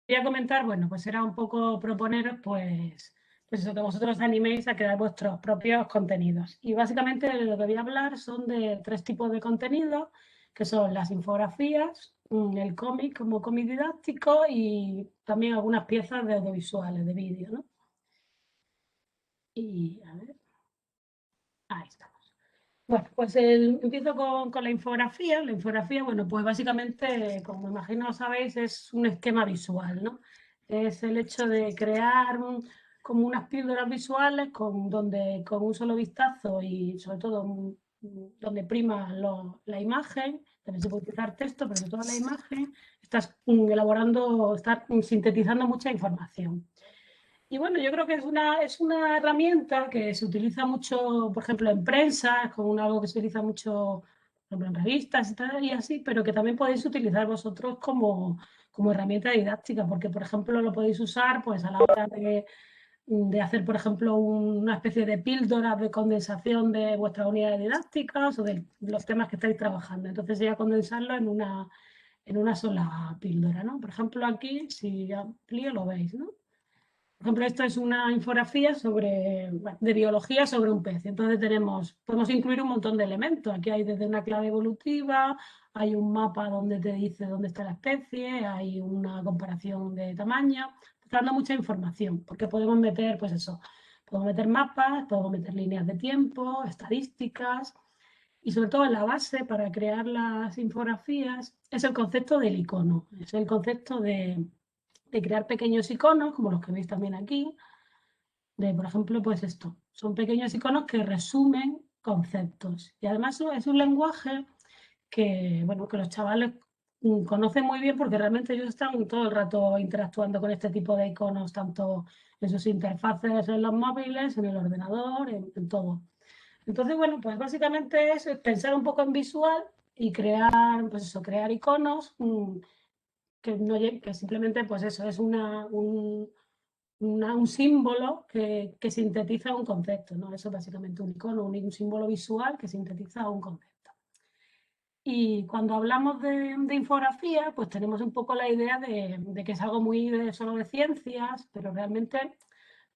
quería comentar, bueno, pues era un poco proponeros, pues eso, que vosotros os animéis a crear vuestros propios contenidos. Y básicamente de lo que voy a hablar son de 3 tipos de contenido, que son las infografías, el cómic como cómic didáctico y también algunas piezas de audiovisuales, de vídeo, ¿no? Y a ver, ahí estamos. Bueno, pues empiezo con la infografía. La infografía, bueno, pues básicamente, como imagino sabéis, es un esquema visual, ¿no? Es el hecho de crear como unas píldoras visuales donde con un solo vistazo y sobre todo donde prima la imagen, también se puede utilizar texto, pero sobre todo la imagen, estás elaborando, estás sintetizando mucha información. Y bueno, yo creo que es una herramienta que se utiliza mucho, por ejemplo, en prensa, es como algo que se utiliza mucho, por ejemplo, en revistas y tal, y así, pero que también podéis utilizar vosotros como herramienta didáctica, porque, por ejemplo, lo podéis usar pues, a la hora de hacer, por ejemplo, una especie de píldora de condensación de vuestras unidades didácticas o de los temas que estáis trabajando. Entonces, ya condensarlo en una sola píldora, ¿no? Por ejemplo, aquí, si amplío, lo veis, ¿no? Por ejemplo, esto es una infografía de biología sobre un pez. Entonces podemos incluir un montón de elementos. Aquí hay desde una clave evolutiva, hay un mapa donde te dice dónde está la especie, hay una comparación de tamaño. Está dando mucha información, porque podemos meter, pues eso, podemos meter mapas, podemos meter líneas de tiempo, estadísticas, y sobre todo la base para crear las infografías es el concepto del icono, es el concepto de crear pequeños iconos, como los que veis también aquí, por ejemplo, pues esto, son pequeños iconos que resumen conceptos. Y además es un lenguaje que, bueno, que los chavales conocen muy bien porque realmente ellos están todo el rato interactuando con este tipo de iconos, tanto en sus interfaces en los móviles, en el ordenador, en todo. Entonces, bueno, pues básicamente es pensar un poco en visual y crear, pues eso, crear iconos que simplemente, pues eso, es un símbolo que sintetiza un concepto, ¿no? Eso es básicamente un icono, un símbolo visual que sintetiza un concepto. Y cuando hablamos de infografía, pues tenemos un poco la idea de que es algo muy solo de ciencias, pero realmente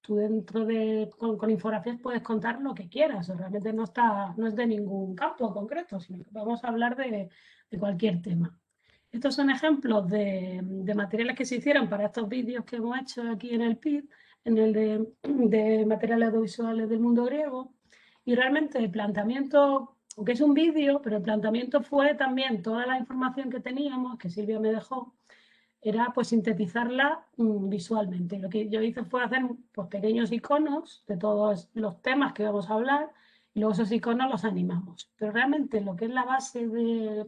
tú con infografías puedes contar lo que quieras, o realmente no es de ningún campo concreto, sino que vamos a hablar de cualquier tema. Estos son ejemplos de materiales que se hicieron para estos vídeos que hemos hecho aquí en el PIB, en el de materiales audiovisuales del mundo griego. Y realmente el planteamiento, aunque es un vídeo, pero el planteamiento fue también toda la información que teníamos, que Silvia me dejó, era pues sintetizarla visualmente. Lo que yo hice fue hacer pues, pequeños iconos de todos los temas que vamos a hablar y luego esos iconos los animamos. Pero realmente lo que es la base de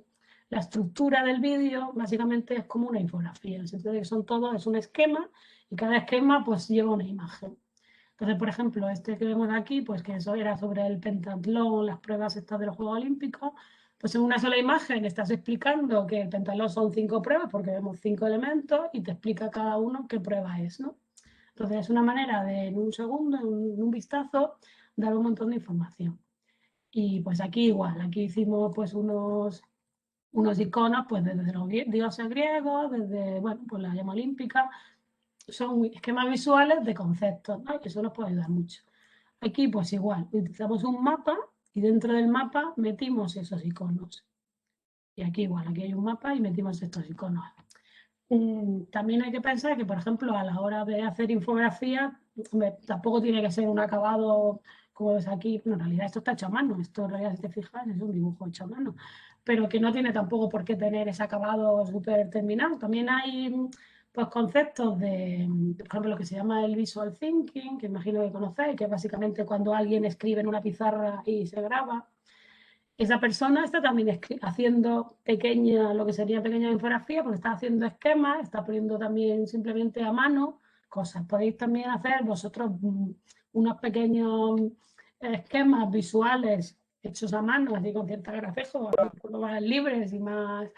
la estructura del vídeo básicamente es como una infografía. En el sentido de que es un esquema y cada esquema pues lleva una imagen. Entonces, por ejemplo, este que vemos aquí, pues que eso era sobre el pentatlón, las pruebas estas de los Juegos Olímpicos, pues en una sola imagen estás explicando que el pentatlón son 5 pruebas, porque vemos 5 elementos y te explica cada uno qué prueba es, ¿no? Entonces es una manera de en un segundo, en un vistazo, dar un montón de información. Y pues aquí igual, aquí hicimos pues unos iconos pues desde los dioses griegos, desde, bueno, pues la llama olímpica, son esquemas visuales de conceptos, ¿no? Y eso nos puede ayudar mucho. Aquí pues igual, utilizamos un mapa y dentro del mapa metimos esos iconos. Y aquí igual, aquí hay un mapa y metimos estos iconos. También hay que pensar que, por ejemplo, a la hora de hacer infografía, tampoco tiene que ser un acabado como ves aquí. Bueno, en realidad esto está hecho a mano, esto en realidad si te fijas es un dibujo hecho a mano, pero que no tiene tampoco por qué tener ese acabado súper terminado. También hay pues, conceptos por ejemplo, lo que se llama el visual thinking, que imagino que conocéis, que es básicamente cuando alguien escribe en una pizarra y se graba. Esa persona está también haciendo lo que sería pequeña infografía, porque está haciendo esquemas, está poniendo también simplemente a mano cosas. Podéis también hacer vosotros unos pequeños esquemas visuales hechos a mano, así con cierta grafijo, un poco más libres y más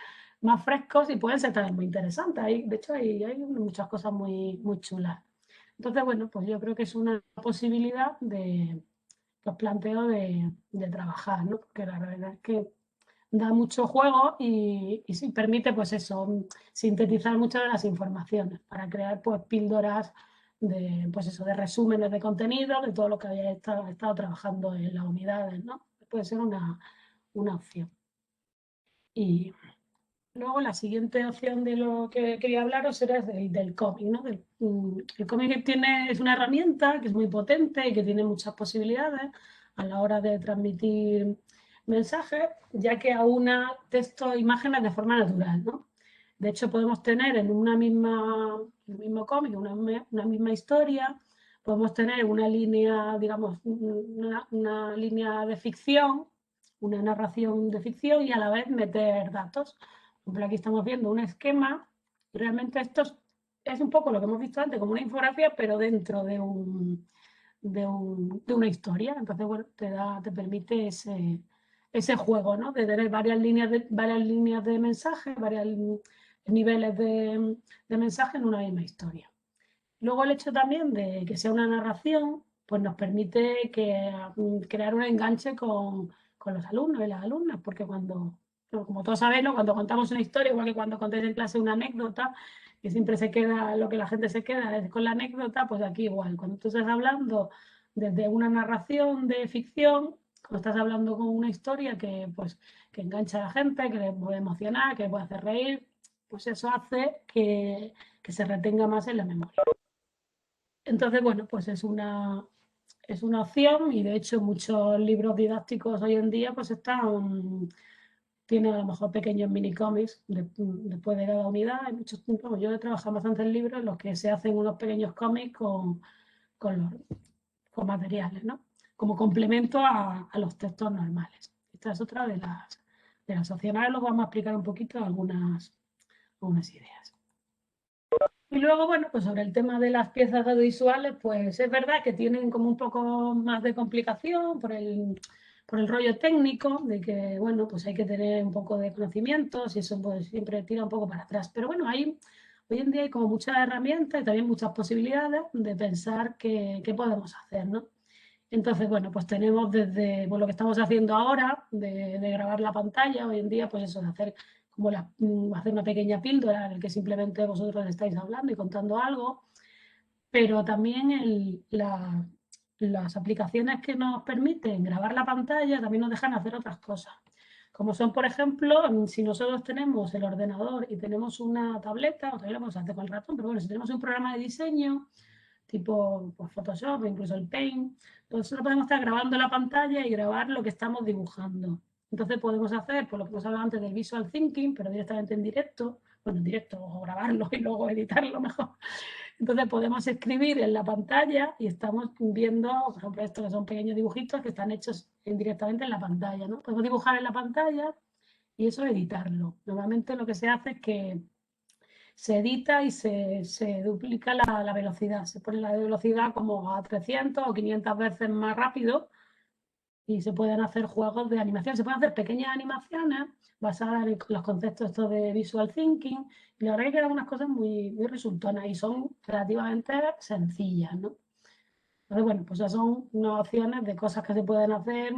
frescos y pueden ser también muy interesantes. De hecho, hay muchas cosas muy, muy chulas. Entonces, bueno, pues yo creo que es una posibilidad los planteo de trabajar, ¿no? Porque la verdad es que da mucho juego y sí, permite, pues eso, sintetizar muchas de las informaciones para crear, pues, píldoras de, pues eso, de resúmenes de contenido, de todo lo que había estado trabajando en las unidades, ¿no? Puede ser una opción. Y luego la siguiente opción de lo que quería hablaros era del cómic, ¿no? El cómic es una herramienta que es muy potente y que tiene muchas posibilidades a la hora de transmitir mensajes, ya que aúna texto e imágenes de forma natural, ¿no? De hecho, podemos tener en un mismo cómic, una misma historia, podemos tener una línea, digamos, una línea de ficción, una narración de ficción y a la vez meter datos. Por ejemplo, aquí estamos viendo un esquema. Realmente esto es un poco lo que hemos visto antes, como una infografía, pero dentro de una historia. Entonces, bueno, te permite ese juego, ¿no? De tener varias líneas de mensaje, varios niveles de mensaje en una misma historia. Luego el hecho también de que sea una narración, pues nos permite crear un enganche con los alumnos y las alumnas, porque como todos sabéis, ¿no? Cuando contamos una historia, igual que cuando contáis en clase una anécdota, que siempre se queda, lo que la gente se queda es con la anécdota, pues aquí igual, cuando tú estás hablando desde una narración de ficción, cuando estás hablando con una historia pues, que engancha a la gente, que le puede emocionar, que le puede hacer reír, pues eso hace que se retenga más en la memoria. Entonces, bueno, pues es una opción y de hecho muchos libros didácticos hoy en día pues tienen a lo mejor pequeños mini cómics después de cada unidad. Hay muchos, yo he trabajado bastante en libros en los que se hacen unos pequeños cómics con materiales, ¿no? Como complemento a los textos normales. Esta es otra de las opciones. Ahora luego vamos a explicar un poquito algunas ideas. Y luego, bueno, pues sobre el tema de las piezas audiovisuales, pues es verdad que tienen como un poco más de complicación por el rollo técnico, de que, bueno, pues hay que tener un poco de conocimientos y eso pues siempre tira un poco para atrás. Pero bueno, hoy en día hay como muchas herramientas y también muchas posibilidades de pensar qué podemos hacer, ¿no? Entonces, bueno, pues tenemos desde lo que estamos haciendo ahora, de grabar la pantalla, hoy en día, pues eso, de hacer hacer una pequeña píldora en el que simplemente vosotros estáis hablando y contando algo, pero también las aplicaciones que nos permiten grabar la pantalla también nos dejan hacer otras cosas. Como son, por ejemplo, si nosotros tenemos el ordenador y tenemos una tableta, o también lo podemos hacer con el ratón, pero bueno, si tenemos un programa de diseño, tipo pues, Photoshop, incluso el Paint, pues nosotros podemos estar grabando la pantalla y grabar lo que estamos dibujando. Entonces podemos hacer, por lo que hemos hablado antes del visual thinking, pero directamente en directo, bueno, en directo o grabarlo y luego editarlo mejor. Entonces podemos escribir en la pantalla y estamos viendo, por ejemplo, estos que son pequeños dibujitos que están hechos directamente en la pantalla, ¿no? Podemos dibujar en la pantalla y eso editarlo. Normalmente lo que se hace es que se edita y se duplica la velocidad. Se pone la velocidad como a 300 o 500 veces más rápido y se pueden hacer juegos de animación. Se pueden hacer pequeñas animaciones basadas en los conceptos estos de visual thinking y la verdad que quedan unas cosas muy, muy resultonas y son relativamente sencillas, ¿no? Entonces, bueno, pues esas son unas opciones de cosas que se pueden hacer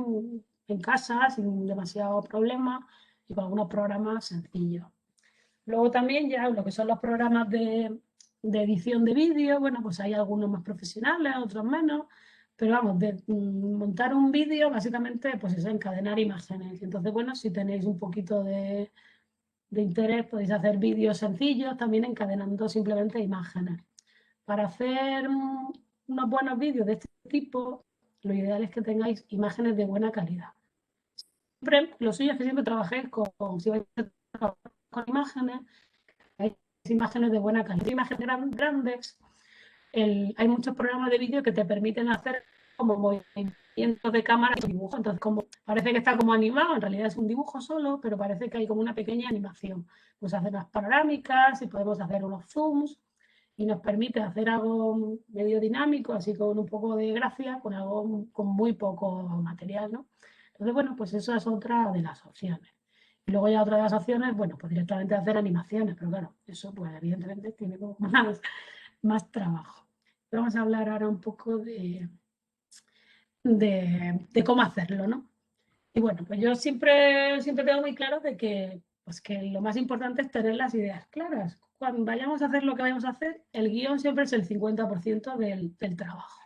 en casa sin demasiado problema y con algunos programas sencillos. Luego también ya lo que son los programas de edición de vídeo, bueno, pues hay algunos más profesionales, otros menos, pero vamos, de montar un vídeo básicamente pues es encadenar imágenes. Entonces, bueno, si tenéis un poquito de interés podéis hacer vídeos sencillos también encadenando simplemente imágenes. Para hacer unos buenos vídeos de este tipo, lo ideal es que tengáis imágenes de buena calidad. Siempre, lo suyo es que siempre trabajéis si vais a trabajar con imágenes, hay imágenes de buena calidad, imágenes grandes. Hay muchos programas de vídeo que te permiten hacer como movimientos de cámara y dibujo. Entonces, como parece que está como animado, en realidad es un dibujo solo, pero parece que hay como una pequeña animación. Pues hacer unas panorámicas y podemos hacer unos zooms y nos permite hacer algo medio dinámico, así con un poco de gracia, con muy poco material, ¿no? Entonces, bueno, pues eso es otra de las opciones. Y luego ya otra de las opciones, bueno, pues directamente hacer animaciones, pero claro, eso pues evidentemente tiene como más trabajo. Vamos a hablar ahora un poco de cómo hacerlo, ¿no? Y bueno, pues yo siempre tengo muy claro de que, pues que lo más importante es tener las ideas claras. Cuando vayamos a hacer lo que vayamos a hacer, el guión siempre es el 50% del trabajo.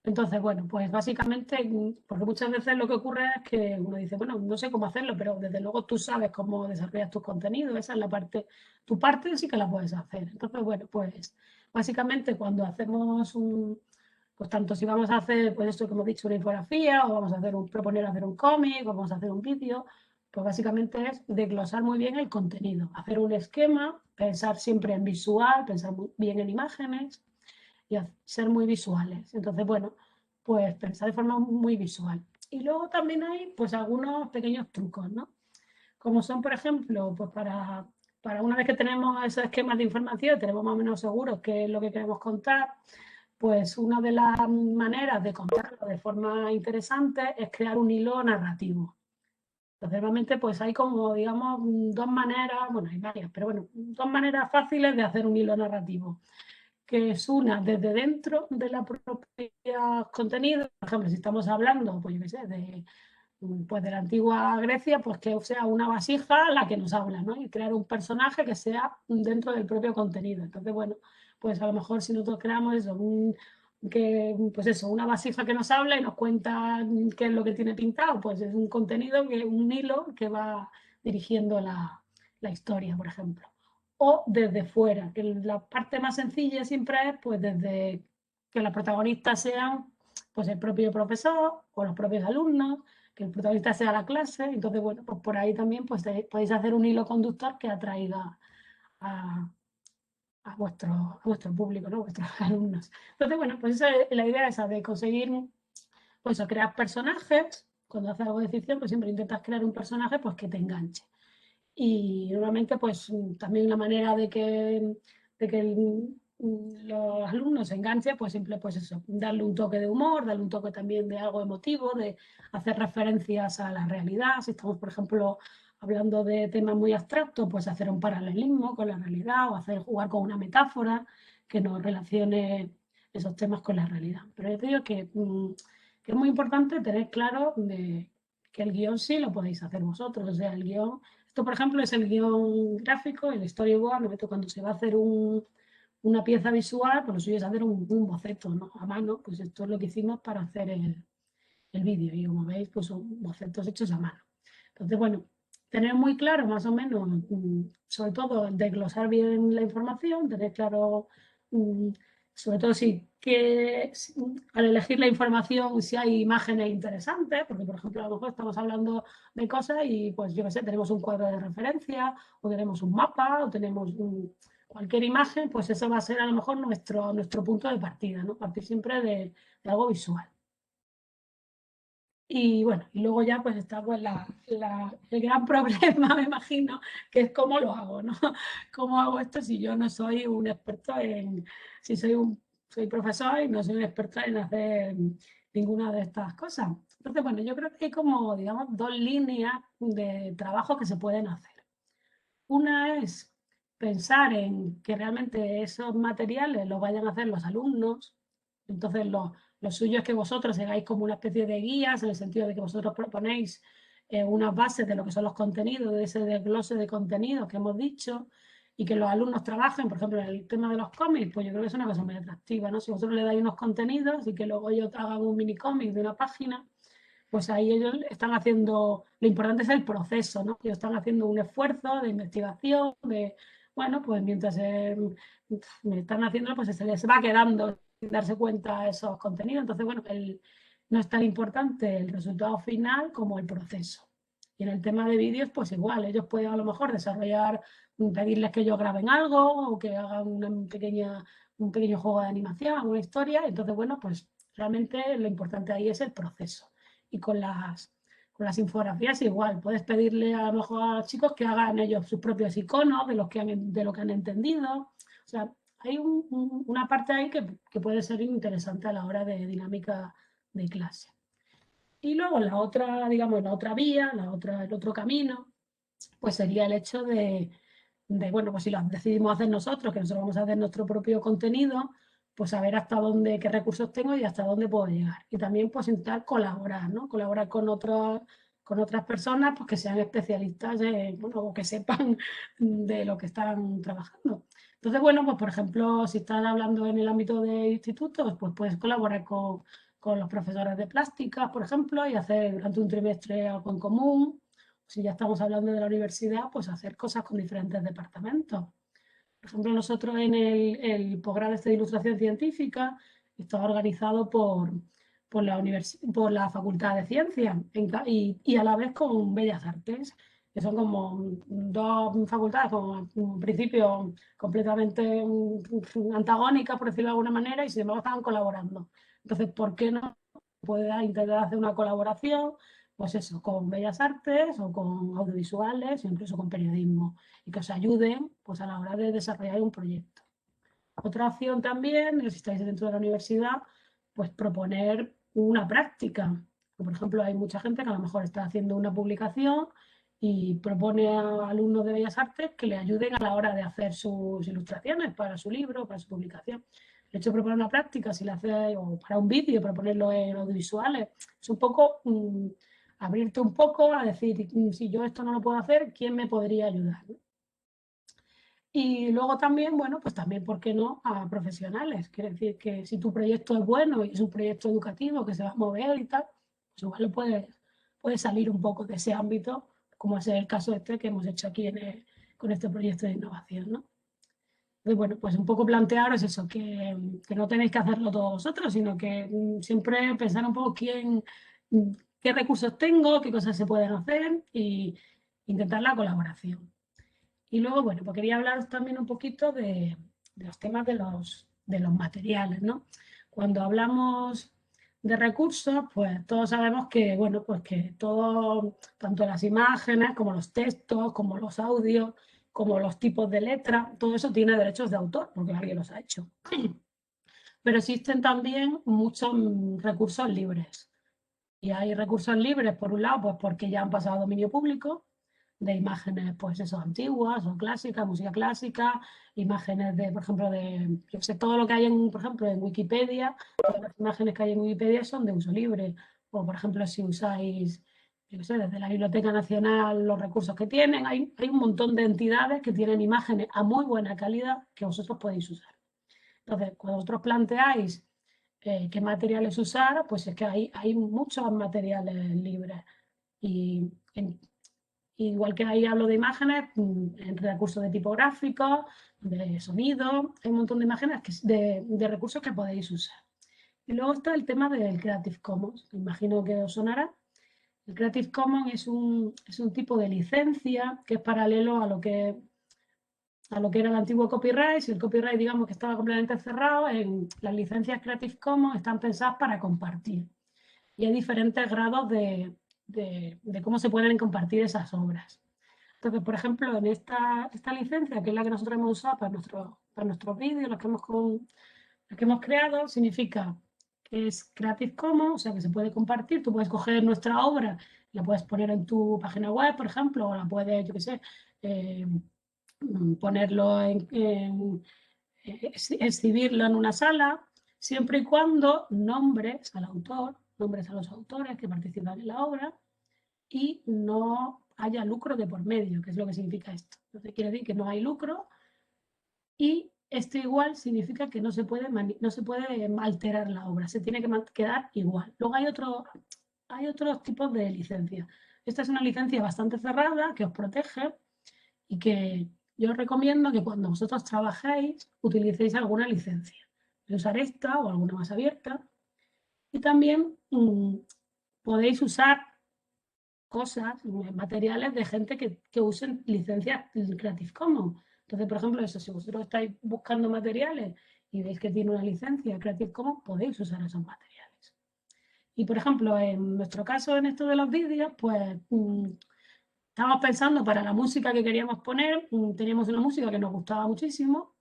Entonces, bueno, pues básicamente, porque muchas veces lo que ocurre es que uno dice, bueno, no sé cómo hacerlo, pero desde luego tú sabes cómo desarrollar tus contenidos, esa es la parte, tu parte sí que la puedes hacer. Entonces, bueno, pues básicamente cuando hacemos pues tanto si vamos a hacer, pues esto que hemos dicho, una infografía, o vamos a hacer proponer hacer un cómic, o vamos a hacer un vídeo, pues básicamente es desglosar muy bien el contenido, hacer un esquema, pensar siempre en visual, pensar muy bien en imágenes, y ser muy visuales. Entonces, bueno, pues pensar de forma muy visual. Y luego también hay pues algunos pequeños trucos, ¿no? Como son, por ejemplo, pues para una vez que tenemos esos esquemas de información, tenemos más o menos seguros qué es lo que queremos contar, pues una de las maneras de contarlo de forma interesante es crear un hilo narrativo. Entonces, realmente, pues hay como, digamos, dos maneras, bueno, hay varias, pero bueno, dos maneras fáciles de hacer un hilo narrativo, que es una desde dentro de la propia contenido. Por ejemplo, si estamos hablando, pues yo qué sé, pues de la antigua Grecia, pues que sea una vasija la que nos habla, ¿no? Y crear un personaje que sea dentro del propio contenido. Entonces, bueno, pues a lo mejor si nosotros creamos eso, pues eso, una vasija que nos habla y nos cuenta qué es lo que tiene pintado, pues es un contenido, un hilo que va dirigiendo la historia, por ejemplo. O desde fuera, que la parte más sencilla siempre es pues desde que los protagonistas sean pues el propio profesor o los propios alumnos, que el protagonista sea la clase. Entonces, bueno, pues por ahí también pues podéis hacer un hilo conductor que atraiga a, a vuestro público, ¿no? A vuestros alumnos. Entonces, bueno, pues esa es la idea esa de conseguir, pues, crear personajes. Cuando haces algo de ficción, pues siempre intentas crear un personaje pues que te enganche. Y normalmente, pues también la manera de que los alumnos se enganchen, pues siempre, pues eso, darle un toque de humor, darle un toque también de algo emotivo, de hacer referencias a la realidad. Si estamos, por ejemplo, hablando de temas muy abstractos, pues hacer un paralelismo con la realidad o hacer jugar con una metáfora que nos relacione esos temas con la realidad. Pero yo te digo que es muy importante tener claro que el guión sí lo podéis hacer vosotros, o sea, el guión, esto por ejemplo es el guión gráfico, el storyboard, cuando se va a hacer una pieza visual, pues lo suyo es hacer un boceto, ¿no? A mano, pues esto es lo que hicimos para hacer el vídeo, y como veis, pues son bocetos hechos a mano. Entonces, bueno, tener muy claro más o menos, sobre todo desglosar bien la información, tener claro, mm, sobre todo al elegir la información, si hay imágenes interesantes, porque por ejemplo a lo mejor estamos hablando de cosas y pues yo qué sé, tenemos un cuadro de referencia o tenemos un mapa o tenemos cualquier imagen, pues eso va a ser a lo mejor nuestro punto de partida, ¿no? Partir siempre de algo visual. Y bueno, y luego ya pues está pues el gran problema, me imagino, que es cómo lo hago, ¿no? ¿Cómo hago esto si yo no soy un experto si soy profesor y no soy un experto en hacer ninguna de estas cosas? Entonces, bueno, yo creo que hay como, digamos, dos líneas de trabajo que se pueden hacer. Una es pensar en que realmente esos materiales los vayan a hacer los alumnos. Entonces, lo suyo es que vosotros hagáis como una especie de guías, en el sentido de que vosotros proponéis unas bases de lo que son los contenidos, de ese desglose de contenidos que hemos dicho, y que los alumnos trabajen, por ejemplo, en el tema de los cómics, pues yo creo que es una cosa muy atractiva, ¿no? Si vosotros le dais unos contenidos y que luego ellos hagan un mini cómic de una página, pues ahí ellos están haciendo, lo importante es el proceso, ¿no? Ellos están haciendo un esfuerzo de investigación, bueno, pues mientras me están haciendo, pues se les va quedando sin darse cuenta esos contenidos. Entonces, bueno, no es tan importante el resultado final como el proceso. Y en el tema de vídeos, pues igual, ellos pueden a lo mejor desarrollar, pedirles que ellos graben algo o que hagan un pequeño juego de animación, una historia. Entonces, bueno, pues realmente lo importante ahí es el proceso. Y con las infografías igual, puedes pedirle a lo mejor a los chicos que hagan ellos sus propios iconos de lo que han entendido. O sea, hay una parte ahí que puede ser interesante a la hora de dinámica de clase. Y luego la otra, digamos, la otra vía, el otro camino, pues sería el hecho bueno, pues si lo decidimos hacer nosotros, que nosotros vamos a hacer nuestro propio contenido, pues saber hasta dónde, qué recursos tengo y hasta dónde puedo llegar. Y también pues intentar colaborar, ¿no? Colaborar con con otras personas pues, que sean especialistas bueno, o que sepan de lo que están trabajando. Entonces, bueno, pues por ejemplo, si estás hablando en el ámbito de institutos, pues puedes colaborar con los profesores de plástica, por ejemplo, y hacer durante un trimestre algo en común. Si ya estamos hablando de la universidad, pues hacer cosas con diferentes departamentos. Por ejemplo, nosotros en el posgrado de Ilustración Científica está organizado por la Facultad de Ciencias y a la vez con Bellas Artes, que son como dos facultades con un principio completamente antagónicas, por decirlo de alguna manera, y sin embargo estaban colaborando. Entonces, ¿por qué no pueda intentar hacer una colaboración? Pues eso, con Bellas Artes o con audiovisuales o incluso con periodismo y que os ayuden pues, a la hora de desarrollar un proyecto. Otra opción también, si estáis dentro de la universidad, pues proponer una práctica. Por ejemplo, hay mucha gente que a lo mejor está haciendo una publicación y propone a alumnos de Bellas Artes que le ayuden a la hora de hacer sus ilustraciones para su libro, para su publicación. De hecho, proponer una práctica, si la hace, o para un vídeo, proponerlo en audiovisuales, es un poco abrirte un poco a decir, si yo esto no lo puedo hacer, ¿quién me podría ayudar? Y luego también, bueno, pues también, ¿por qué no?, a profesionales. Quiere decir que si tu proyecto es bueno y es un proyecto educativo que se va a mover y tal, pues igual lo puedes salir un poco de ese ámbito, como es el caso este que hemos hecho aquí con este proyecto de innovación, ¿no? Entonces, bueno, pues un poco plantearos eso, que no tenéis que hacerlo todos vosotros, sino que siempre pensar un poco qué recursos tengo, qué cosas se pueden hacer y intentar la colaboración. Y luego, bueno, pues quería hablaros también un poquito de los temas de los materiales, ¿no? Cuando hablamos de recursos, pues todos sabemos que, bueno, pues que todo, tanto las imágenes como los textos, como los audios, como los tipos de letra, todo eso tiene derechos de autor, porque alguien los ha hecho. Pero existen también muchos recursos libres. Y hay recursos libres, por un lado, pues porque ya han pasado a dominio público, de imágenes, pues eso, antiguas o clásicas, música clásica, imágenes de, por ejemplo, yo sé, todo lo que hay por ejemplo, en Wikipedia, todas las imágenes que hay en Wikipedia son de uso libre. O, por ejemplo, si usáis, yo sé, desde la Biblioteca Nacional los recursos que tienen, hay un montón de entidades que tienen imágenes a muy buena calidad que vosotros podéis usar. Entonces, cuando vosotros planteáis qué materiales usar, pues es que hay muchos materiales libres. Y igual que ahí hablo de imágenes, en recursos de tipográficos, de sonido, hay un montón de imágenes, de recursos que podéis usar. Y luego está el tema del Creative Commons, que imagino que os sonará. El Creative Commons es un tipo de licencia que es paralelo a lo que era el antiguo copyright. Si el copyright, digamos, que estaba completamente cerrado, en las licencias Creative Commons están pensadas para compartir. Y hay diferentes grados de cómo se pueden compartir esas obras. Entonces, por ejemplo, en esta licencia, que es la que nosotros hemos usado para nuestros vídeos, los que hemos creado, significa que es Creative Commons, o sea, que se puede compartir. Tú puedes coger nuestra obra, la puedes poner en tu página web, por ejemplo, o la puedes, yo qué sé, ponerlo exhibirlo en una sala, siempre y cuando nombres al autor, nombres a los autores que participan en la obra y no haya lucro de por medio, que es lo que significa esto. Entonces quiere decir que no hay lucro y esto igual significa que no se puede alterar la obra, se tiene que quedar igual. Luego hay otros tipos de licencias. Esta es una licencia bastante cerrada que os protege y que yo os recomiendo que cuando vosotros trabajéis utilicéis alguna licencia. Voy a usar esta o alguna más abierta. Y también podéis usar cosas, materiales de gente que usen licencias Creative Commons. Entonces, por ejemplo, eso, si vosotros estáis buscando materiales y veis que tiene una licencia Creative Commons, podéis usar esos materiales. Y, por ejemplo, en nuestro caso, en esto de los vídeos, pues estábamos pensando para la música que queríamos poner, teníamos una música que nos gustaba muchísimo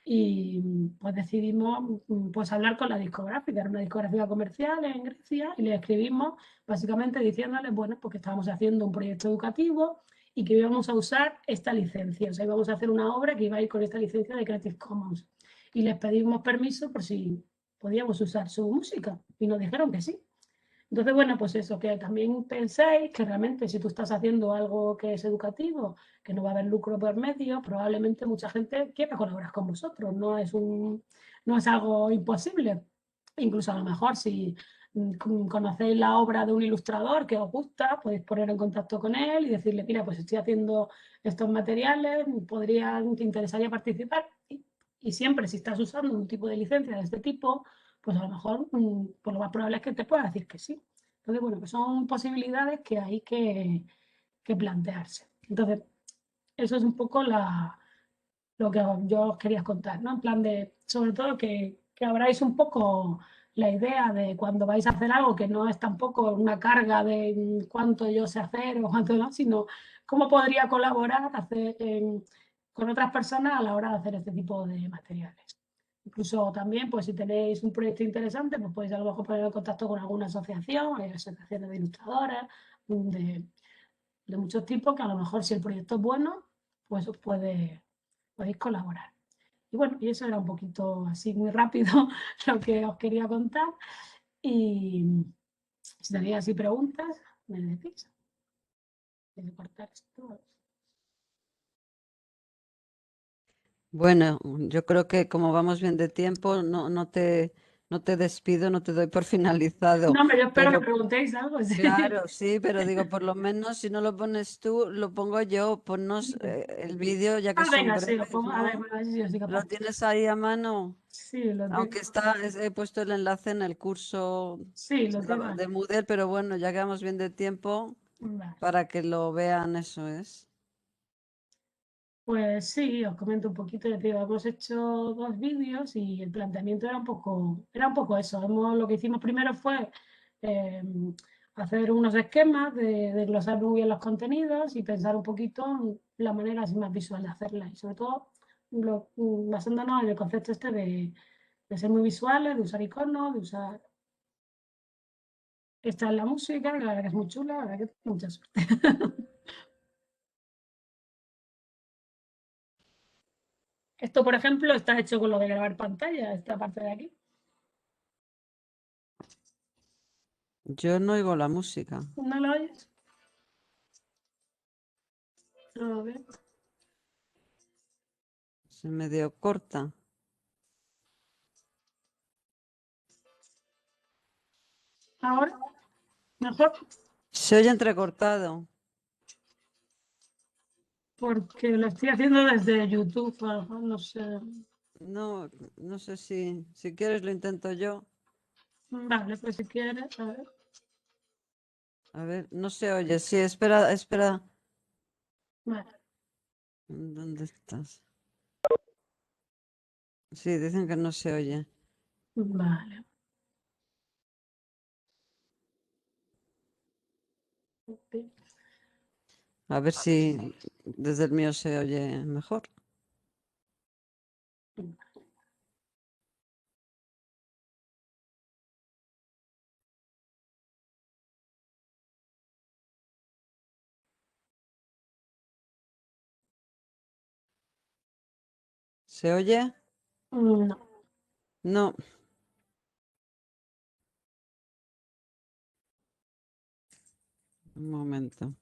y pues decidimos pues hablar con la discográfica, era una discográfica comercial en Grecia, y le escribimos básicamente diciéndoles, bueno, pues que estábamos haciendo un proyecto educativo y que íbamos a usar esta licencia, o sea, íbamos a hacer una obra que iba a ir con esta licencia de Creative Commons. Y les pedimos permiso por si podíamos usar su música y nos dijeron que sí. Entonces, bueno, pues eso, que también penséis que realmente si tú estás haciendo algo que es educativo, que no va a haber lucro por medio, probablemente mucha gente quiera colaborar con vosotros, no es algo imposible. Incluso a lo mejor si conocéis la obra de un ilustrador que os gusta, podéis poner en contacto con él y decirle, mira, pues estoy haciendo estos materiales, te interesaría participar. Y siempre si estás usando un tipo de licencia de este tipo, pues a lo mejor pues lo más probable es que te pueda decir que sí. Entonces, bueno, que son posibilidades que hay que plantearse. Entonces, eso es un poco lo que yo os quería contar, ¿no? En plan de, sobre todo, que abráis un poco la idea de cuando vais a hacer algo que no es tampoco una carga de cuánto yo sé hacer o cuánto no, sino cómo podría colaborar con otras personas a la hora de hacer este tipo de materiales. Incluso también, pues si tenéis un proyecto interesante, pues podéis a lo mejor poner en contacto con alguna asociación, hay asociaciones de ilustradores, de, de muchos tipos, que a lo mejor si el proyecto es bueno, pues podéis colaborar. Y bueno, y eso era un poquito así muy rápido lo que os quería contar. Y si tenéis así preguntas, me decís. Voy a cortar esto. Bueno, yo creo que como vamos bien de tiempo, no te despido, no te doy por finalizado. No, hombre, yo espero que Pero preguntéis algo. Sí. claro, sí, pero digo, por lo menos si no lo pones tú, lo pongo yo. Ponnos el vídeo, ya que Ah, son venga, sí, lo breves, pongo. A ver, ¿no? bueno, a ver si yo soy ¿Lo capaz. tienes ahí a mano? Sí, lo Aunque tengo. he puesto el enlace en el curso Sí, lo tengo. de Moodle, pero bueno, ya que vamos bien de tiempo, Vale. para que lo vean, eso es. Pues sí, os comento un poquito, ya te digo, hemos hecho dos vídeos y el planteamiento era un poco eso. Lo que hicimos primero fue eh, hacer unos esquemas de glosar muy bien los contenidos y pensar un poquito en la manera así más visual de hacerla. Y sobre todo basándonos en el concepto este de ser muy visuales, de usar iconos, de usar... Esta es la música, que la verdad que es muy chula, la verdad que tengo mucha suerte. Esto, por ejemplo, está hecho con lo de grabar pantalla, esta parte de aquí. Yo no oigo la música, ¿No lo oyes? A ver. se medio corta. Ahora, mejor, Se oye entrecortado. porque lo estoy haciendo desde YouTube, a lo mejor no sé. No, no sé si quieres lo intento yo. Vale, pues si quieres, a ver. A ver, no se oye. Sí, espera, espera. Vale, ¿Dónde estás? Sí, dicen que no se oye. vale. A ver si desde el mío se oye mejor. ¿Se oye? No. No. Un momento.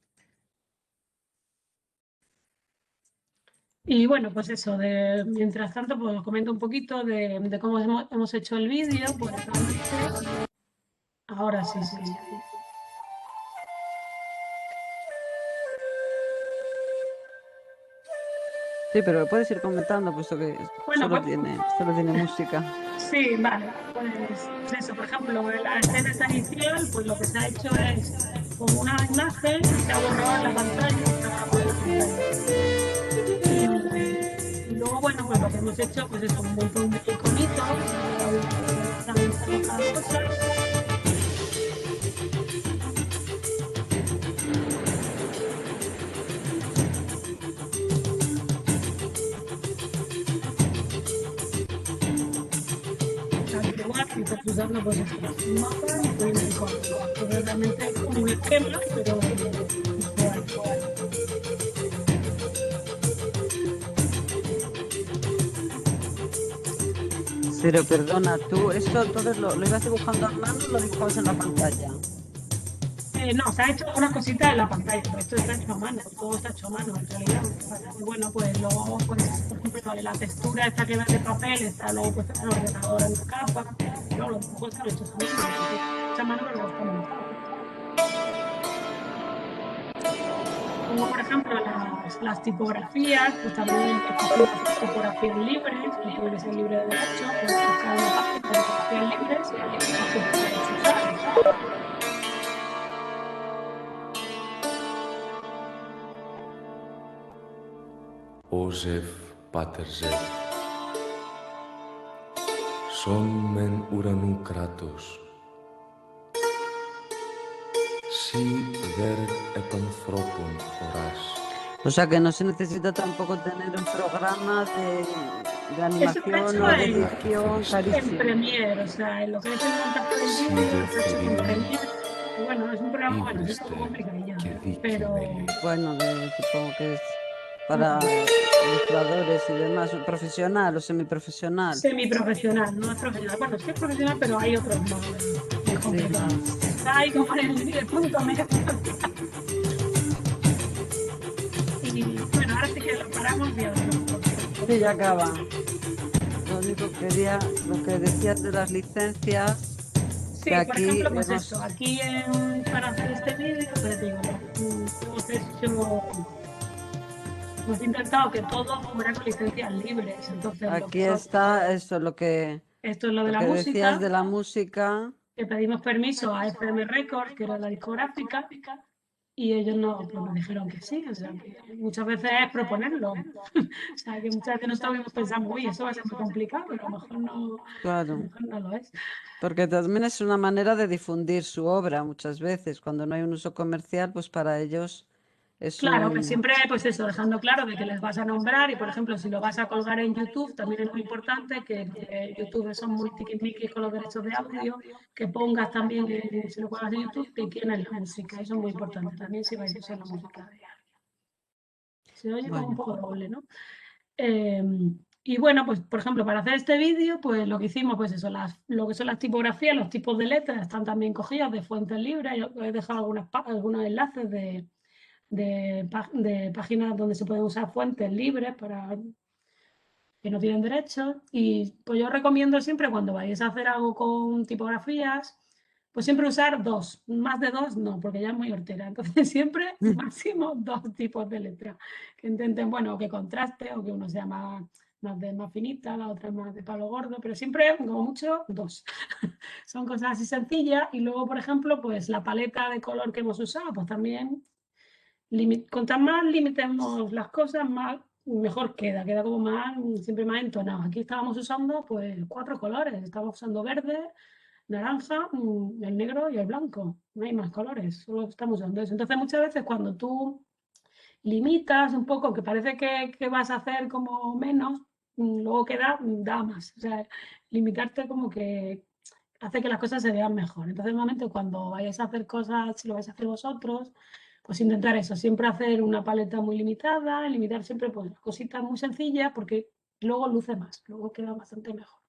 Y bueno, pues eso, mientras tanto, pues os comento un poquito de cómo hemos hecho el vídeo, pues ahora sí, sí, sí. Sí, pero puedes ir comentando, puesto que Bueno, pues solo tiene música. sí, vale, pues eso, por ejemplo, la escena esta inicial, pues lo que se ha hecho es con una imagen, se ha borrado en la pantalla, se ha apagado la pantalla. Y luego, bueno, pues lo que hemos hecho, pues es un montón de iconitos que están indicando cada cosa. Al igual que estás usando pues esto, un mapa y poniendo iconos. Entonces realmente es como un esquema, pero visual. Pero perdona, tú esto entonces lo ibas dibujando a mano o lo dibujabas en la pantalla. No, se ha hecho algunas cositas en la pantalla, pero esto está hecho a mano, todo está hecho a mano en realidad. Y bueno, pues luego, pues, por ejemplo, la textura esta que ves de papel está luego puesta en el ordenador en la capa, y luego los dibujos están hechos a mano, hecho a mano pero luego está montado. Luego, por ejemplo, las tipografías, pues también escogimos unas tipografías libres, que tienen que ser libres de derecho, puedes buscar una página de tipografías libres y las que puedes usar. Όζεφ, Πάτερ Ζεφ, σον μεν ουρανού κράτος, σι δερ επανθρώπων οράς. O sea que no se necesita tampoco tener un programa de Eso animación hecho o de en edición en carísimo. Premiere, o sea, en lo que es el montaje del vídeo, está hecho con Premiere. Y bueno, es un programa, bueno, es un poco complicadillo, pero Bueno, supongo que es para ilustradores y demás, profesional o semiprofesional. semiprofesional, no es profesional. Bueno, sí es profesional, pero hay otros modos de complicados. Está ahí como en el punto medio. Y bueno, ahora sí que lo paramos y hablamos. Sí, ya acaba. Lo único que quería, lo que decías de las licencias, Sí, que por aquí ejemplo, pues hemos... esto, aquí para hacer este vídeo, pues te digo, hemos intentado que todo fuera con licencias libres. Entonces, Aquí está eso, esto es lo de lo la que decías música, de la música. que pedimos permiso a FM Records, que era la discográfica, y ellos pues nos dijeron que sí. O sea, que muchas veces es proponerlo. O sea, que muchas veces no estábamos pensando, uy, eso va a ser muy complicado, pero a lo mejor a lo Claro, mejor no lo es. porque también es una manera de difundir su obra muchas veces. Cuando no hay un uso comercial, pues para ellos es Claro, pues un... siempre, pues eso, dejando claro de que les vas a nombrar y, por ejemplo, si lo vas a colgar en YouTube, también es muy importante que YouTube son muy tiquismiquis con los derechos de audio, que pongas también, si lo cuelgas en YouTube, que quién es la música. Eso es muy importante también si vais a usar la música de alguien. Se oye como un Bueno, poco doble, ¿no? Eh, y bueno, pues por ejemplo, para hacer este vídeo, pues lo que hicimos, pues eso, lo que son las tipografías, los tipos de letras están también cogidos de fuentes libres. Yo he dejado algunos enlaces de páginas donde se pueden usar fuentes libres para que no tienen derechos. Y pues yo recomiendo siempre cuando vayáis a hacer algo con tipografías, pues siempre usar dos, más de dos no, porque ya es muy hortera. Entonces siempre máximo dos tipos de letra, que intenten, bueno, que contraste o que uno sea más finita, la otra más de palo gordo, pero siempre, como mucho, dos. Son cosas así sencillas. Y luego, por ejemplo, pues la paleta de color que hemos usado, pues también cuantas más limitemos las cosas, mejor queda como siempre más entonado. Aquí estábamos usando pues 4 colores, estábamos usando verde, naranja, el negro y el blanco. No hay más colores, solo estamos usando eso. Entonces muchas veces cuando tú limitas un poco, que parece que vas a hacer como menos, luego da más. O sea, limitarte como que hace que las cosas se vean mejor. Entonces, normalmente cuando vayáis a hacer cosas, si lo vais a hacer vosotros, pues intentar eso, siempre hacer una paleta muy limitada, limitar siempre pues cositas muy sencillas, porque luego luce más, luego queda bastante mejor.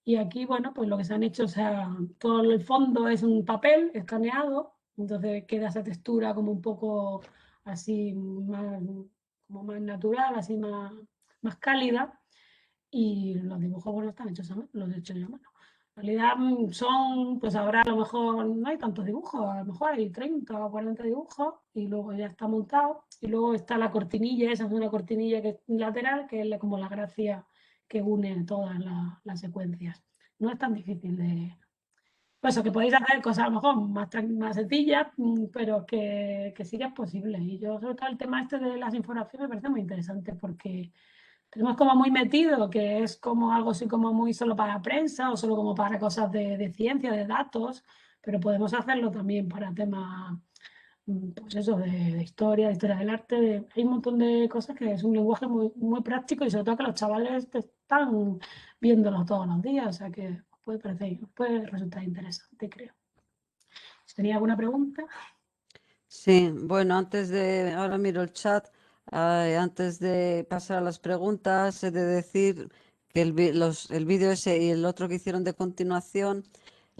Y aquí, bueno, pues lo que se han hecho, o sea, todo el fondo es un papel escaneado, entonces queda esa textura como un poco así como más natural, así más cálida. Y los dibujos, bueno, están hechos a mano, los he hecho yo a mano. En realidad pues ahora a lo mejor no hay tantos dibujos, a lo mejor hay 30 o 40 dibujos y luego ya está montado. Y luego está la cortinilla, esa es una cortinilla que es lateral, que es como la gracia que une todas las secuencias. No es tan difícil de... Pues eso, que podéis hacer cosas a lo mejor más sencillas, pero que sí que es posible. Y yo, sobre todo el tema este de las infografías me parece muy interesante porque tenemos como muy metido que es como algo así como muy solo para prensa o solo como para cosas de ciencia, de datos, pero podemos hacerlo también para temas, pues eso, de historia del arte. Hay un montón de cosas que es un lenguaje muy práctico y sobre todo que los chavales están viéndolo todos los días, o sea que puede resultar interesante, creo. Si tenía alguna pregunta. sí, bueno, ahora miro el chat, antes de pasar a las preguntas, he de decir que el vídeo ese y el otro que hicieron de continuación,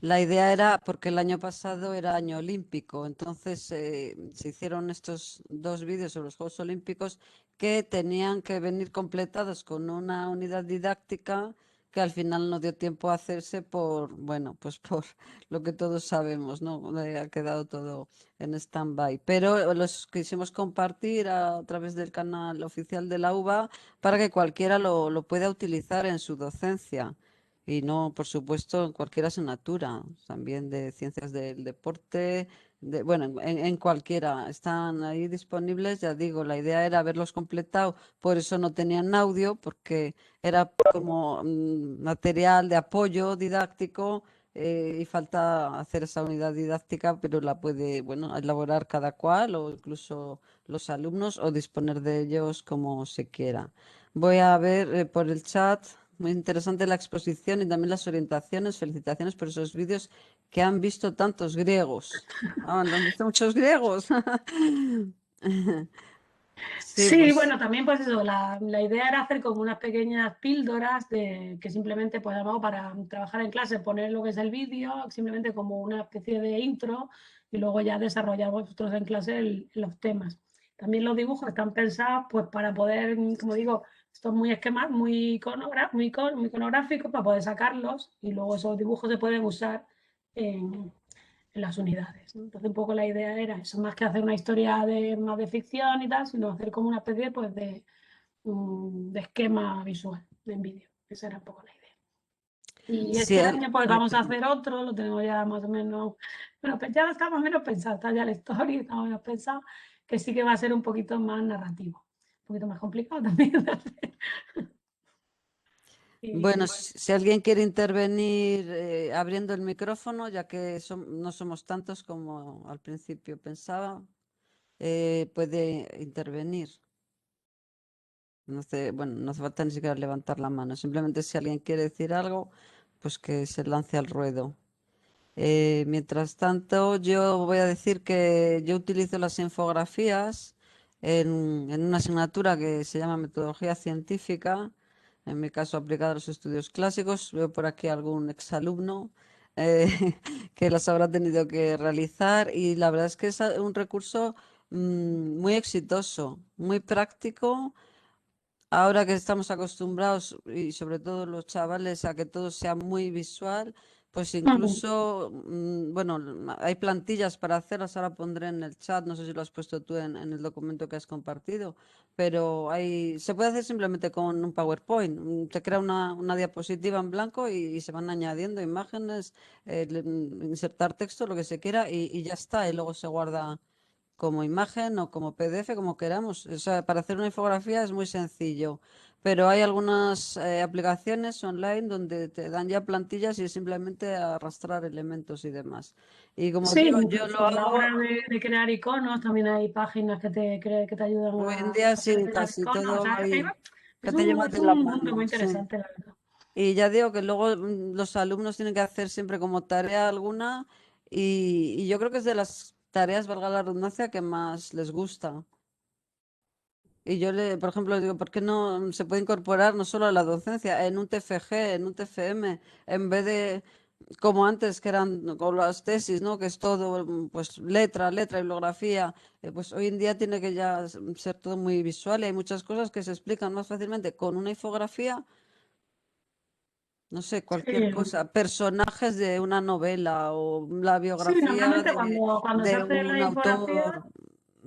La idea era, porque el año pasado era año olímpico, entonces se hicieron estos dos vídeos sobre los Juegos Olímpicos que tenían que venir completados con una unidad didáctica que al final no dio tiempo a hacerse por, bueno, pues por lo que todos sabemos, ¿no? Ha quedado todo en stand-by. Pero los quisimos compartir a través del canal oficial de la UBA para que cualquiera lo pueda utilizar en su docencia. Y no, por supuesto, en cualquier asignatura, también de ciencias del deporte, bueno, en cualquiera. Están ahí disponibles, ya digo, la idea era haberlos completado, por eso no tenían audio, porque era como material de apoyo didáctico y falta hacer esa unidad didáctica, pero la puede, bueno, elaborar cada cual o incluso los alumnos o disponer de ellos como se quiera. Voy a ver por el chat. Muy interesante la exposición y también las orientaciones. Felicitaciones por esos vídeos que han visto tantos griegos. Ah, ¿lo han visto muchos griegos? Sí, Sí, pues bueno, también pues eso, la idea era hacer como unas pequeñas píldoras de que simplemente pues vamos para trabajar en clase, poner lo que es el vídeo, simplemente como una especie de intro y luego ya desarrollar vosotros en clase los temas. También los dibujos están pensados pues para poder, como digo, esto es muy esquemas, muy iconográficos para poder sacarlos y luego esos dibujos se pueden usar en las unidades, ¿no? Entonces un poco la idea era eso, más que hacer una historia más de ficción y tal, sino hacer como una especie pues, de esquema visual en vídeo. Esa era un poco la idea. Y sí, este año pues ay, vamos a perdón. hacer otro, lo tenemos ya más o menos, bueno, pues ya está más o menos pensado, está ya la historia, está más o menos pensado, que sí que va a ser un poquito más narrativo, un poquito más complicado también de hacer. Bueno, Y, si alguien quiere intervenir abriendo el micrófono, ya que no somos tantos como al principio pensaba, puede intervenir. No hace, bueno, no hace falta ni siquiera levantar la mano. Simplemente si alguien quiere decir algo, pues que se lance al ruedo. Mientras tanto, yo voy a decir que yo utilizo las infografías en una asignatura que se llama Metodología Científica, en mi caso aplicada a los estudios clásicos. Veo por aquí algún exalumno eh, que las habrá tenido que realizar y la verdad es que es un recurso muy exitoso, muy práctico. Ahora que estamos acostumbrados, y sobre todo los chavales, a que todo sea muy visual, pues incluso, bueno, hay plantillas para hacerlas, ahora pondré en el chat, no sé si lo has puesto tú en el documento que has compartido, pero se puede hacer simplemente con un PowerPoint. Te crea una diapositiva en blanco y se van añadiendo imágenes, insertar texto, lo que se quiera, y ya está, y luego se guarda como imagen o como PDF, como queramos. O sea, para hacer una infografía es muy sencillo, pero hay algunas aplicaciones online donde te dan ya plantillas y es simplemente arrastrar elementos y demás. Y como sí, digo, yo lo incluso a la hago, hora de crear iconos, también hay páginas que te ayudan hoy en a día hacer sí, crear casi iconos. O todo sea, ahí que es te llevas es de la un mundo muy mano, sí. interesante, la verdad. Y ya digo que luego los alumnos tienen que hacer siempre como tarea alguna y yo creo que es de las tareas, valga la redundancia, que más les gusta. Y yo, por ejemplo, digo, ¿por qué no se puede incorporar no solo a la docencia, en un TFG, en un TFM, en vez de, como antes, que eran con las tesis, ¿no? Que es todo, pues, letra, bibliografía, pues hoy en día tiene que ya ser todo muy visual y hay muchas cosas que se explican más fácilmente con una infografía, no sé, cualquier Sí, cosa, personajes de una novela o la sí, biografía normalmente cuando se de hace la un infografía, autor.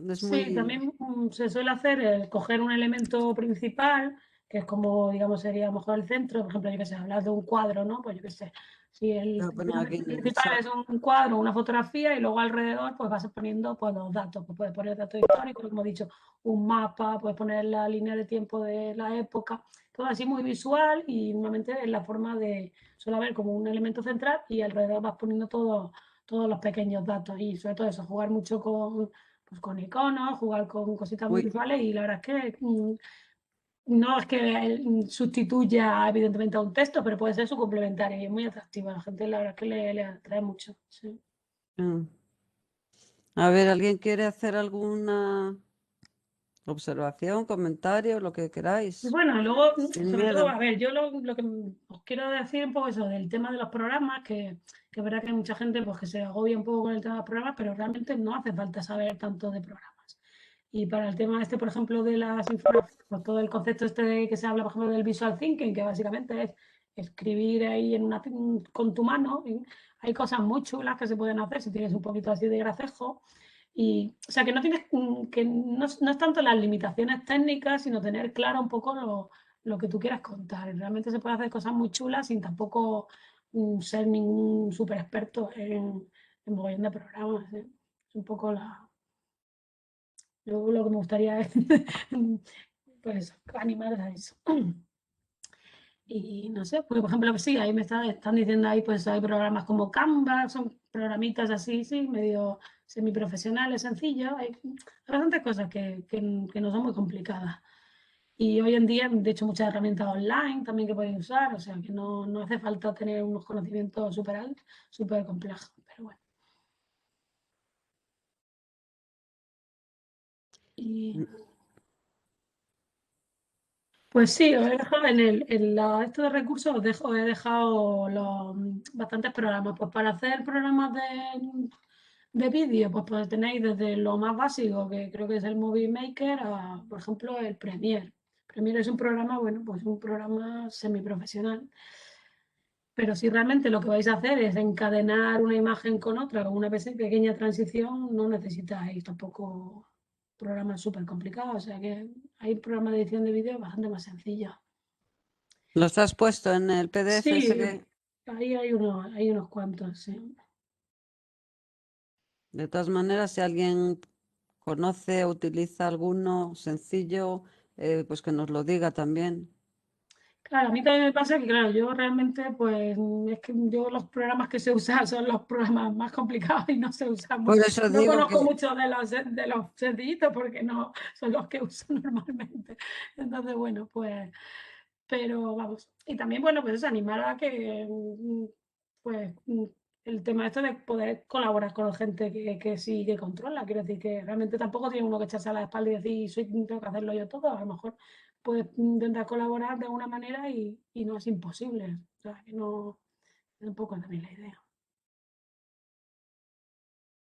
Es sí, muy... también se suele hacer coger un elemento principal, que es como, digamos, sería a lo mejor el centro, por ejemplo, yo que sé, hablas de un cuadro, ¿no? Pues yo que sé, si el Lo ponen aquí elemento en el principal chat. es un cuadro, una fotografía, y luego alrededor pues vas poniendo pues, los datos, pues puedes poner datos históricos, como he dicho, un mapa, puedes poner la línea de tiempo de la época, todo así muy visual y normalmente en la forma suele haber como un elemento central y alrededor vas poniendo todos los pequeños datos y sobre todo eso, jugar mucho con iconos, jugar con cositas muy Uy, visuales y la verdad es que no es que sustituya evidentemente a un texto, pero puede ser su complementario y es muy atractivo. A la gente la verdad es que le atrae mucho. Sí. mm. A ver, ¿alguien quiere hacer alguna Observación, comentario, lo que Y queráis. bueno, y luego, Sin sobre todo, miedo. a ver, yo lo que os quiero decir un poco eso del tema de los programas, que es verdad que hay mucha gente pues, que se agobia un poco con el tema de los programas, pero realmente no hace falta saber tanto de programas. Y para el tema este, por ejemplo, de las infografías, pues todo el concepto este de que se habla, por ejemplo, del visual thinking, que básicamente es escribir ahí con tu mano, y hay cosas muy chulas que se pueden hacer si tienes un poquito así de gracejo. Y, o sea, que no tienes que no es tanto las limitaciones técnicas, sino tener claro un poco lo que tú quieras contar. Y realmente se puede hacer cosas muy chulas sin tampoco ser ningún súper experto en mogollón de programas. ¿Eh? Es un poco lo que me gustaría es pues, animar a eso. Y no sé, porque por ejemplo, sí, ahí están diciendo ahí, pues hay programas como Canva, son programitas así, sí, medio semiprofesionales, sencillos. Hay bastantes cosas que no son muy complicadas. Y hoy en día, de hecho, muchas herramientas online también que podéis usar, o sea que no hace falta tener unos conocimientos súper altos, súper complejos, pero bueno. Y pues sí, os he dejado esto de recursos, os he dejado bastantes programas. Pues para hacer programas de vídeo, pues tenéis desde lo más básico, que creo que es el Movie Maker, a, por ejemplo, el Premiere. Premiere es un programa, bueno, pues un programa semiprofesional. Pero si realmente lo que vais a hacer es encadenar una imagen con otra, con una pequeña transición, no necesitáis tampoco programas súper complicados. O sea que hay programas de edición de vídeo bastante más sencillos. ¿Los has puesto en el PDF ese Sí, que... ahí hay unos cuantos, sí. De todas maneras, si alguien conoce o utiliza alguno sencillo, pues que nos lo diga también. Claro, a mí también me pasa que, claro, yo realmente, pues, es que yo los programas que sé usar son los programas más complicados y no sé usar Por mucho. eso No digo conozco que, mucho de los sencillitos porque no son los que uso normalmente. Entonces, bueno, pues, pero vamos. Y también, bueno, pues es animar a que, pues, el tema esto de poder colaborar con gente que sí que controla. Quiero decir que realmente tampoco tiene uno que echarse a la espalda y decir, tengo que hacerlo yo todo. A lo mejor puedes intentar colaborar de alguna manera y no es imposible. O sea, que no es un poco también la idea.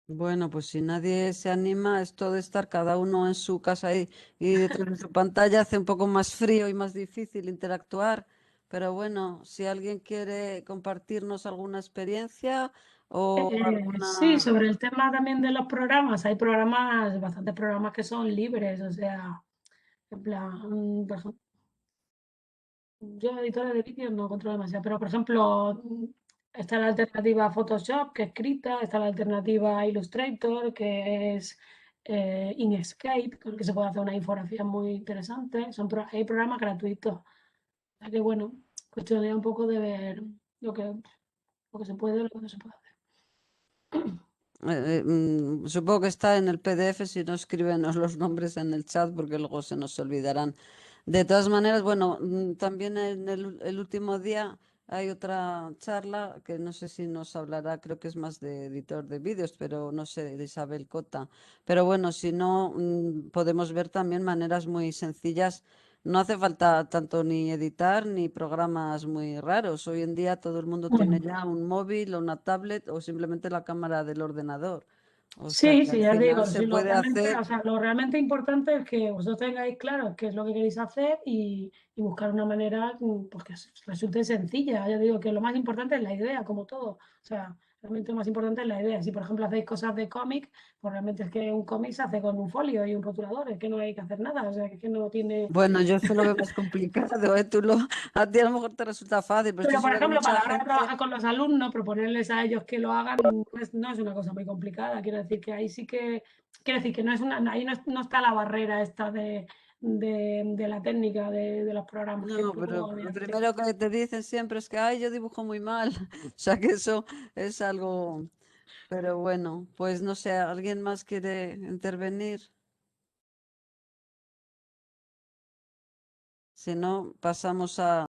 bueno, pues si nadie se anima, esto de estar cada uno en su casa y detrás de su pantalla hace un poco más frío y más difícil interactuar. Pero bueno, si alguien quiere compartirnos alguna experiencia o Sí, alguna... sobre el tema también de los programas, hay programas, bastantes programas que son libres, o sea, en plan, por ejemplo, yo editores de vídeos no controlo demasiado, pero por ejemplo, está la alternativa Photoshop, que es escrita, está la alternativa Illustrator, que es Inkscape, con el que se puede hacer una infografía muy interesante. Hay programas gratuitos. O sea que bueno, cuestión de un poco de ver lo que se puede y lo que no se puede hacer. supongo que está en el PDF, si no escríbenos los nombres en el chat porque luego se nos olvidarán. De todas maneras, bueno, también en el último día hay otra charla que no sé si nos hablará, creo que es más de editor de vídeos, pero no sé, de Isabel Cota. Pero bueno, si no, podemos ver también maneras muy sencillas. No hace falta tanto ni editar ni programas muy raros. Hoy en día todo el mundo tiene Bueno, ya un móvil o una tablet o simplemente la cámara del ordenador. O sea sí, que sí, al ya final digo, se si lo puede realmente, hacer. o sea, lo realmente importante es que vosotros tengáis claro qué es lo que queréis hacer y buscar una manera pues, que resulte sencilla. Ya digo que lo más importante es la idea, como todo. O sea, realmente lo más importante es la idea. Si, por ejemplo, hacéis cosas de cómic, pues realmente es que un cómic se hace con un folio y un rotulador, es que no hay que hacer nada, o sea, que es que no tiene... Bueno, yo eso lo veo más complicado, ¿eh? A ti a lo mejor te resulta fácil, pero estoy Pero, por segura que ejemplo, para mucha la hora de gente. trabajar con los alumnos, proponerles a ellos que lo hagan no es una cosa muy complicada. Quiero decir que ahí sí que, quiero decir que no es ahí no está la barrera esta de la técnica de los programas, que es No, un pero poco lo divertido. primero que te dicen siempre es que, ay, yo dibujo muy mal. O sea que eso es algo. Pero bueno, pues no sé, ¿alguien más quiere intervenir? Si no, pasamos a...